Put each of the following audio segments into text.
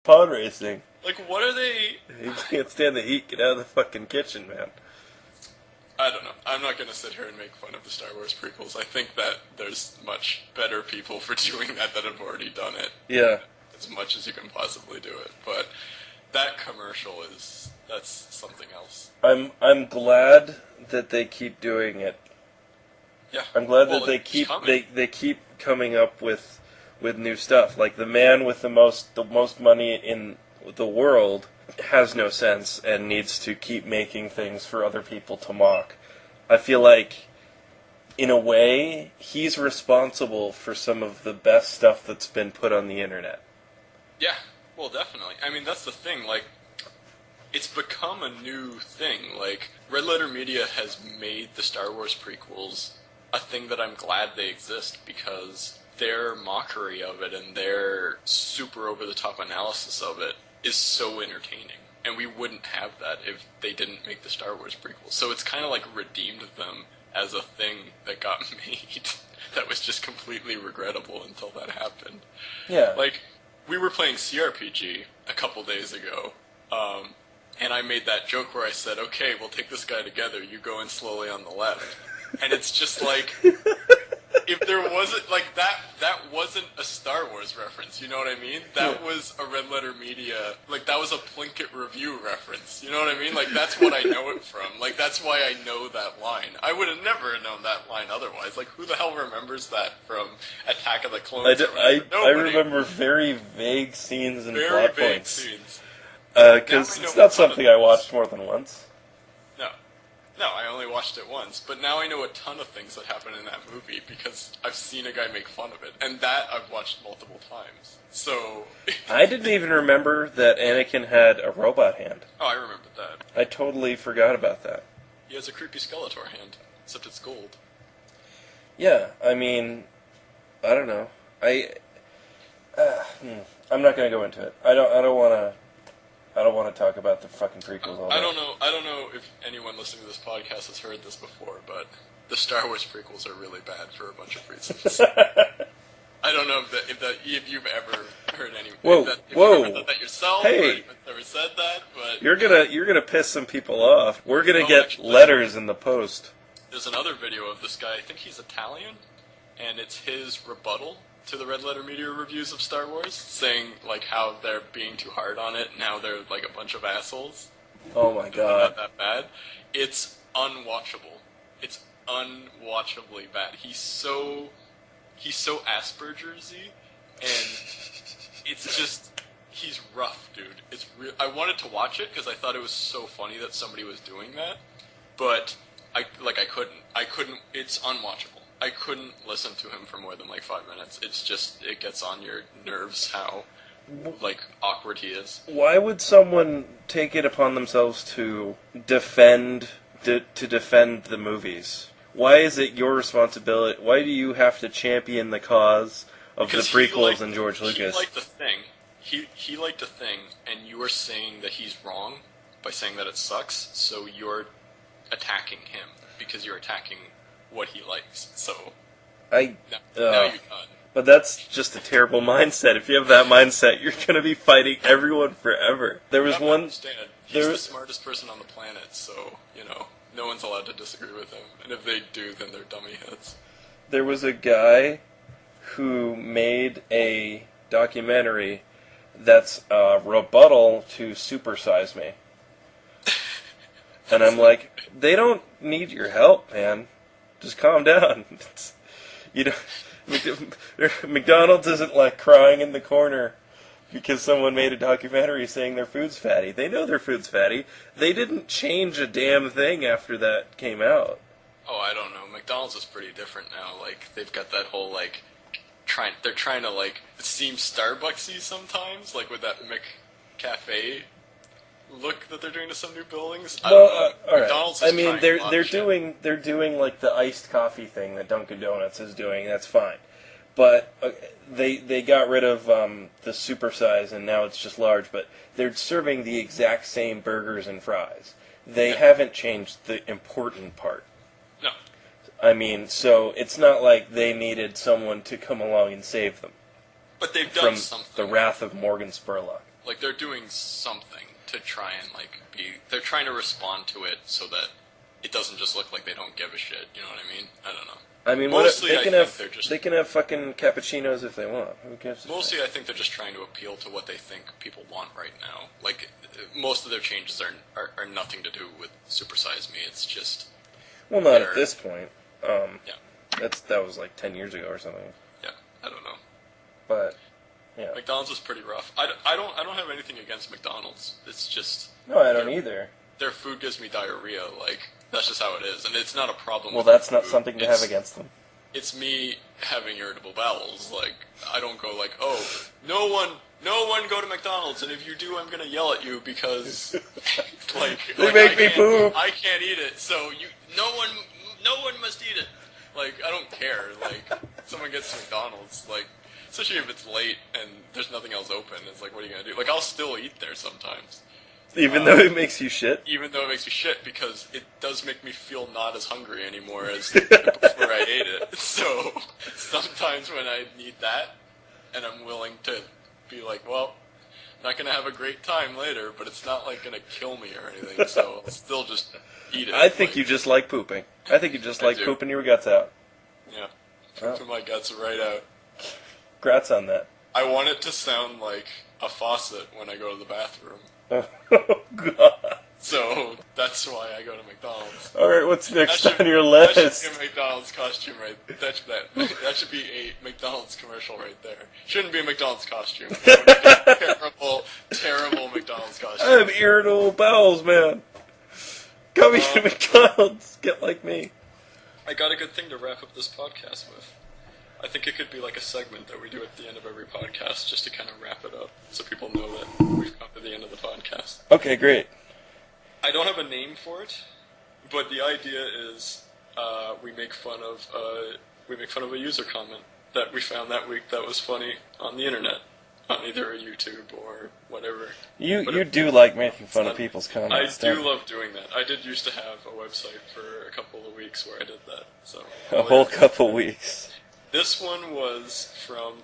pod racing. Like, what are they... You can't stand the heat. Get out of the fucking kitchen, man. I don't know. I'm not going to sit here and make fun of the Star Wars prequels. I think that there's much better people for doing that have already done it. Yeah. As much as you can possibly do it. But that commercial that's something else. I'm glad that they keep doing it. Yeah. I'm glad that they keep coming up with new stuff. Like the man with the most money in the world has no sense and needs to keep making things for other people to mock. I feel like, in a way, he's responsible for some of the best stuff that's been put on the internet. Yeah, well, definitely. I mean, that's the thing, like, it's become a new thing. Like, Red Letter Media has made the Star Wars prequels a thing that I'm glad they exist, because their mockery of it and their super over-the-top analysis of it is so entertaining, and we wouldn't have that if they didn't make the Star Wars prequels. So it's kind of like redeemed them as a thing that got made that was just completely regrettable until that happened. Yeah. Like, we were playing CRPG a couple days ago, and I made that joke where I said, okay, we'll take this guy together, you go in slowly on the left. And it's just like... If there wasn't, like, that wasn't a Star Wars reference, you know what I mean? That was a Red Letter Media, like, that was a Plinkett Review reference, you know what I mean? Like, that's what I know it from. Like, that's why I know that line. I would have never known that line otherwise. Like, who the hell remembers that from Attack of the Clones? I remember very vague scenes and plot points. Scenes. Because it's not something I watched more than once. No, I only watched it once, but now I know a ton of things that happen in that movie because I've seen a guy make fun of it, and that I've watched multiple times. So... I didn't even remember that Anakin had a robot hand. Oh, I remembered that. I totally forgot about that. He has a creepy Skeletor hand, except it's gold. Yeah, I mean, I don't know. I'm not going to go into it. I don't want to talk about the fucking prequels all day. I don't know if anyone listening to this podcast has heard this before, but the Star Wars prequels are really bad for a bunch of reasons. I don't know if you've ever heard any. Whoa, if you've ever said that yourself. Hey, or if you've ever said that, but you're gonna piss some people off. We're gonna get letters in the post. There's another video of this guy. I think he's Italian, and it's his rebuttal to the Red Letter Media reviews of Star Wars, saying, like, how they're being too hard on it, and how they're, like, a bunch of assholes. Oh my god. Not that bad. It's unwatchable. It's unwatchably bad. He's so Asperger's-y, and it's just, he's rough, dude. It's I wanted to watch it, because I thought it was so funny that somebody was doing that, but, I couldn't, it's unwatchable. I couldn't listen to him for more than, like, 5 minutes. It's just, it gets on your nerves how, like, awkward he is. Why would someone take it upon themselves to defend the movies? Why is it your responsibility? Why do you have to champion the cause of the prequels and George Lucas? He liked the thing. He liked the thing, and you are saying that he's wrong by saying that it sucks, so you're attacking him because you're attacking what he likes. So now you're done. But that's just a terrible mindset. If you have that mindset, you're going to be fighting everyone forever. There was one. Understand. He's the smartest person on the planet, so no one's allowed to disagree with him. And if they do, then they're dummy heads. There was a guy who made a documentary that's a rebuttal to Super Size Me. And I'm like, they don't need your help, man. Just calm down. McDonald's isn't like crying in the corner because someone made a documentary saying their food's fatty. They know their food's fatty. They didn't change a damn thing after that came out. Oh, I don't know. McDonald's is pretty different now. Like, they've got that whole, like, they're trying to, like, seem Starbucksy sometimes, like with that McCafe look that they're doing to some new buildings. I don't know. McDonald's is they're doing like the iced coffee thing that Dunkin' Donuts is doing. That's fine, but they got rid of the super size and now it's just large. But they're serving the exact same burgers and fries. They haven't changed the important part. No. I mean, so it's not like they needed someone to come along and save them. But they've done something. The wrath of Morgan Spurlock. Like, they're doing something to try and, like, they're trying to respond to it so that it doesn't just look like they don't give a shit, you know what I mean? I don't know. I mean, mostly they can have fucking cappuccinos if they want. Who cares? Mostly, I think they're just trying to appeal to what they think people want right now. Like, most of their changes are nothing to do with Super Size Me. It's just... Well, not at this point. Yeah. That was like 10 years ago or something. Yeah, I don't know. But, yeah. McDonald's is pretty rough. I don't have anything against McDonald's. It's just... No, I don't either. Their food gives me diarrhea, like... That's just how it is, and it's not a problem. Well, that's not something to have against them. It's me having irritable bowels. Like, I don't go like, oh, no one go to McDonald's, and if you do, I'm gonna yell at you because, they make me poop. I can't eat it, so no one must eat it. Like, I don't care. Like, someone gets McDonald's, like, especially if it's late and there's nothing else open. It's like, what are you gonna do? Like, I'll still eat there sometimes. Even though it makes you shit? Even though it makes you shit, because it does make me feel not as hungry anymore as before I ate it. So, sometimes when I need that, and I'm willing to be like, well, not gonna have a great time later, but it's not like gonna kill me or anything, so I'll still just eat it. I think you just like pooping. I think you just like pooping your guts out. Yeah. Pooping my guts right out. Congrats on that. I want it to sound like a faucet when I go to the bathroom. Oh, God. So, that's why I go to McDonald's. Alright, what's next on your list? That should be a McDonald's costume right there. That should be a McDonald's commercial right there. Shouldn't be a McDonald's costume. Terrible McDonald's costume. I have irritable bowels, man. Come to McDonald's. Get like me. I got a good thing to wrap up this podcast with. I think it could be like a segment that we do at the end of every podcast just to kind of wrap it up so people know that we've come to the end of the podcast. Okay, great. I don't have a name for it, but the idea is we make fun of a user comment that we found that week that was funny on the internet, on either a YouTube or whatever. You do like making fun of people's comments. I do love doing that. I did used to have a website for a couple of weeks where I did that. So a whole couple weeks. This one was from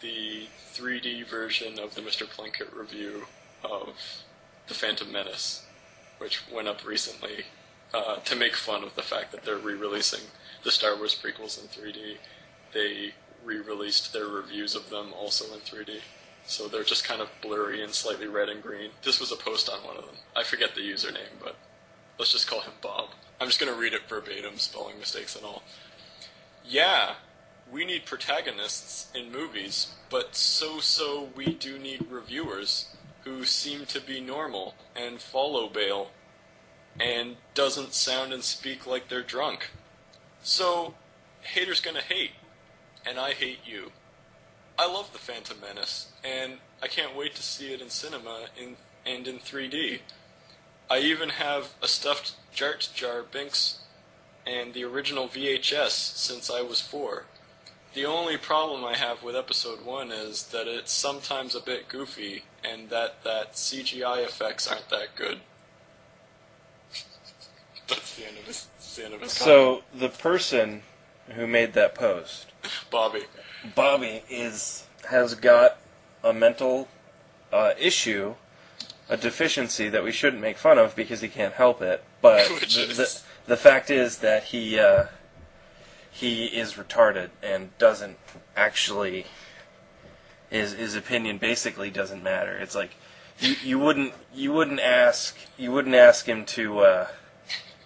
the 3D version of the Mr. Plunkett review of The Phantom Menace, which went up recently to make fun of the fact that they're re-releasing the Star Wars prequels in 3D. They re-released their reviews of them also in 3D, so they're just kind of blurry and slightly red and green. This was a post on one of them. I forget the username, but let's just call him Bob. I'm just going to read it verbatim, spelling mistakes and all. Yeah, we need protagonists in movies, but so we do need reviewers who seem to be normal and follow bail and doesn't sound and speak like they're drunk. So, haters gonna hate, and I hate you. I love The Phantom Menace, and I can't wait to see it in cinema and in 3D. I even have a stuffed Jar Jar Binks and the original VHS since I was 4. The only problem I have with episode 1 is that it's sometimes a bit goofy, and that CGI effects aren't that good. That's the end of his comment. So, the person who made that post... Bobby has got a mental issue, a deficiency that we shouldn't make fun of because he can't help it, but... The fact is that he is retarded and doesn't actually. His opinion basically doesn't matter. It's like you wouldn't ask him to.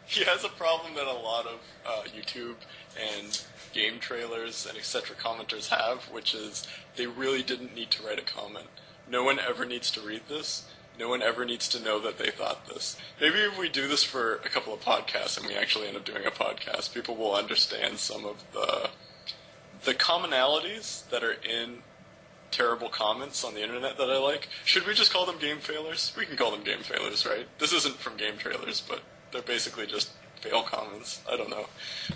He has a problem that a lot of YouTube and game trailers and etc. commenters have, which is they really didn't need to write a comment. No one ever needs to read this. No one ever needs to know that they thought this. Maybe if we do this for a couple of podcasts and we actually end up doing a podcast, people will understand some of the commonalities that are in terrible comments on the internet that I like. Should we just call them game failures? We can call them game failures, right? This isn't from game trailers, but they're basically just fail comments. I don't know.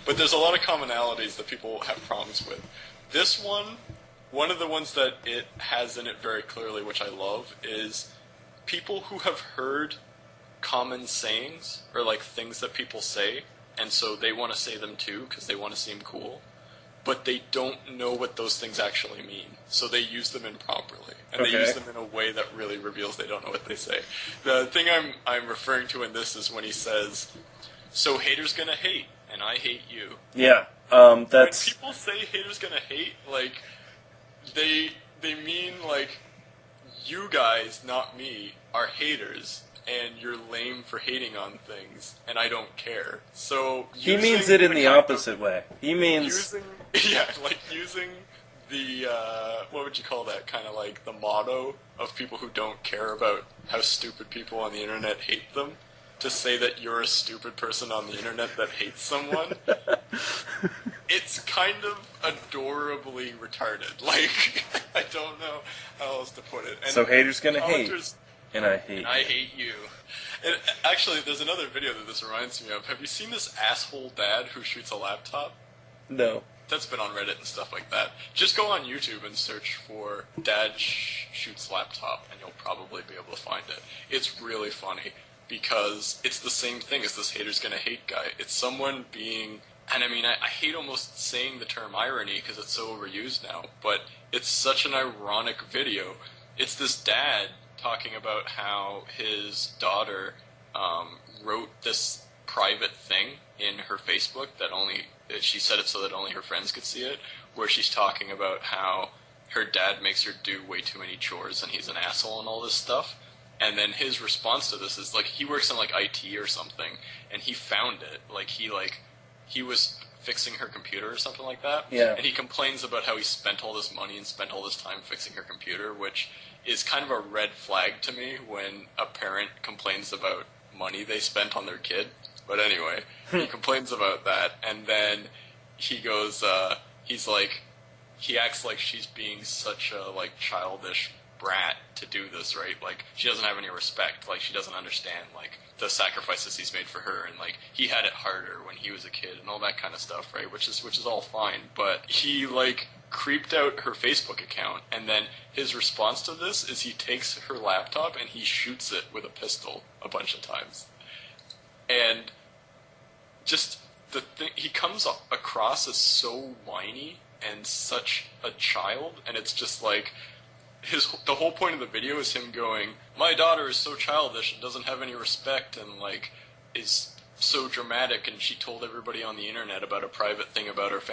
But there's a lot of commonalities that people have problems with. This one of the ones that it has in it very clearly, which I love, is... people who have heard common sayings, or like things that people say, and so they want to say them too because they want to seem cool. but they don't know what those things actually mean. So they use them improperly. And Okay. they use them in a way that really reveals they don't know what they say. The thing I'm referring to in this is when he says, so haters gonna hate, and I hate you. Yeah. That's... When people say haters gonna hate, like, they mean, like, you guys, not me, are haters, and you're lame for hating on things, and I don't care. So He means it in the opposite way. He means... using the, what would you call that, kind of like the motto of people who don't care about how stupid people on the internet hate them, to say that you're a stupid person on the internet that hates someone. It's kind of adorably retarded. Like, I don't know how else to put it. And so haters gonna hate, and I hate you. I hate you. And actually, there's another video that this reminds me of. Have you seen this asshole dad who shoots a laptop? No. That's been on Reddit and stuff like that. Just go on YouTube and search for dad shoots laptop, and you'll probably be able to find it. It's really funny, because it's the same thing as this haters gonna hate guy. It's someone being... And I mean, I hate almost saying the term irony because it's so overused now, but it's such an ironic video. It's this dad talking about how his daughter wrote this private thing in her Facebook that she said it so that only her friends could see it, where she's talking about how her dad makes her do way too many chores and he's an asshole and all this stuff. And then his response to this is, like, he works in, like, IT or something, and he found it. He was fixing her computer or something like that. Yeah. And he complains about how he spent all this money and spent all this time fixing her computer, which is kind of a red flag to me when a parent complains about money they spent on their kid. But anyway, he complains about that, and then he goes, he acts like she's being such a, like, childish brat to do this, right? Like, she doesn't have any respect. Like, she doesn't understand, like, the sacrifices he's made for her, and, like, he had it harder when he was a kid and all that kind of stuff, right? Which is all fine. But he, like, creeped out her Facebook account, and then his response to this is he takes her laptop and he shoots it with a pistol a bunch of times. And just the thing, he comes across as so whiny and such a child, and it's just like, the whole point of the video is him going, my daughter is so childish and doesn't have any respect and, like, is so dramatic, and she told everybody on the internet about a private thing about her family.